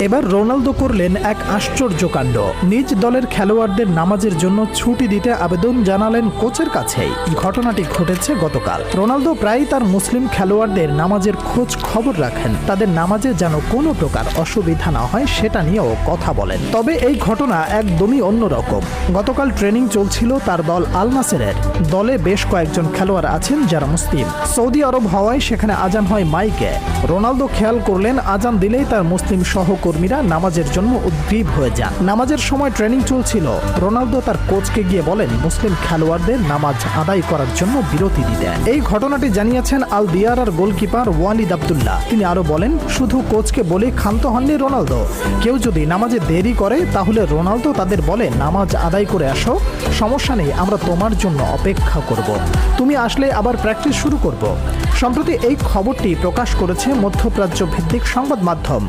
এবার রোনালদো করলেন এক আশ্চর্য কাণ্ড। নিজ দলের খেলোয়াড়দের নামাজের জন্য ছুটি দিতে আবেদন জানালেন কোচের কাছেই। ঘটনাটি ঘটেছে গতকাল। রোনালদো প্রায়ই তার মুসলিম খেলোয়াড়দের নামাজের খোঁজ খবর রাখেন, তাদের নামাজে যেন কোনো প্রকার অসুবিধা না হয় সেটা নিয়েও কথা বলেন। তবে এই ঘটনা একদমই অন্যরকম। গতকাল ট্রেনিং চলছিল তার দল আল নাসেরের। দলে বেশ কয়েকজন খেলোয়াড় আছেন যারা মুসলিম। সৌদি আরব হওয়ায় সেখানে আজান হয় মাইকে। রোনালদো খেয়াল করলেন আজান দিলেই তার মুসলিম সহকর্মীরা নামাজের জন্য উদ্গ্রীব হয়ে যান। নামাজের সময় ট্রেনিং চলছিল। রোনালদো তার কোচকে গিয়ে বলেন মুসলিম খেলোয়াড়দের নামাজ আদায় করার জন্য বিরতি দিতে। এই ঘটনাটি জানিয়েছেন আল দিয়ারার গোলকিপার ওয়ালিদ আব্দুল্লাহ। তিনি আরো বলেন, শুধু কোচকে বলে ক্ষান্ত হননি রোনালদো। কেউ যদি নামাজে দেরি করে তাহলে রোনালদো তাদের বলে নামাজ আদায় করে আসো, সমস্যা নেই, আমরা তোমার জন্য অপেক্ষা করব, তুমি আসলে আবার প্র্যাকটিস শুরু করব। সম্প্রতি এই খবরটি প্রকাশ করেছে মধ্যপ্রাচ্য ভিত্তিক সংবাদ মাধ্যম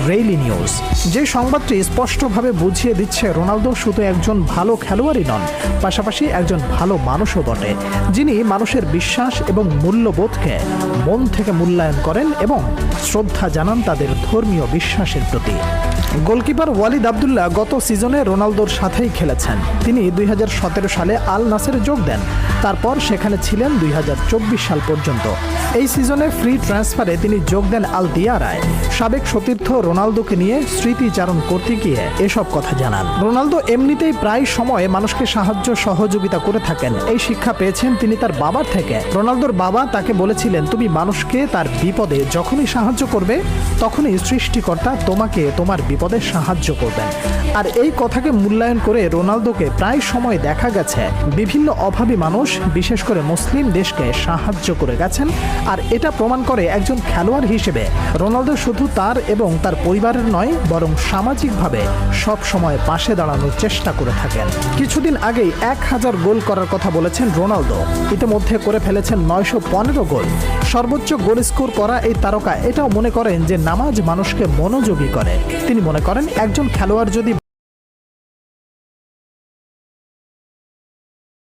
রেইলি নিউজ। যে সংবাদটি স্পষ্টভাবে বুঝিয়ে দিচ্ছে রোনালদো শুধু একজন ভালো খেলোয়াড়ই নন, পাশাপাশি একজন ভালো মানুষও বটে, যিনি মানুষের বিশ্বাস এবং মূল্যবোধকে মন থেকে মূল্যায়ন করেন এবং শ্রদ্ধা জানান তাদের ধর্মীয় বিশ্বাসের প্রতি। গোলকিপার ওয়ালিদ আব্দুল্লাহ গত সিজনে রোনালদোর সাথেই খেলেছেন। তিনি 2017 সালে আল নাসেরে যোগ দেন, তারপর সেখানে ছিলেন 2024 সাল পর্যন্ত। এই সিজনে ফ্রি ট্রান্সফারে তিনি যোগ দেন আল দিয়ারায়। সাবেক সতীর্থ রোনালদোকে নিয়ে স্মৃতিচারণ করতে গিয়ে এসব কথা জানান। রোনালদো এমনিতেই প্রায় সময় মানুষকে সাহায্য সহযোগিতা করে থাকেন। এই শিক্ষা পেয়েছেন তিনি তার বাবার থেকে। রোনালদোর বাবা তাকে বলেছিলেন, তুমি মানুষকে তার বিপদে যখনই সাহায্য করবে তখনই সৃষ্টিকর্তা তোমাকে তোমার বিপদে সাহায্য করবেন। আর এই কথাকে মূল্যায়ন করে রোনালদোকে প্রায় সময় দেখা গেছে বিভিন্ন অভাবী মানুষ, বিশেষ করে মুসলিম দেশকে সাহায্য করে গেছেন। আর এটা প্রমাণ করে একজন খেলোয়াড় হিসেবে রোনালদো শুধু তার এবং তার পরিবারের নয়, বরং সামাজিকভাবে সব সময় পাশে দাঁড়ানোর চেষ্টা করে থাকেন। কিছুদিন আগেই 1000 গোল করার কথা বলেছেন রোনালদো। ইতিমধ্যে করে ফেলেছেন 915 গোল। সর্বোচ্চ গোল স্কোর করা এই তারকা এটাও মনে করেন যে নামাজ মানুষকে মনোযোগী করে। তিনি মনে করেন একজন খেলোয়াড় যদি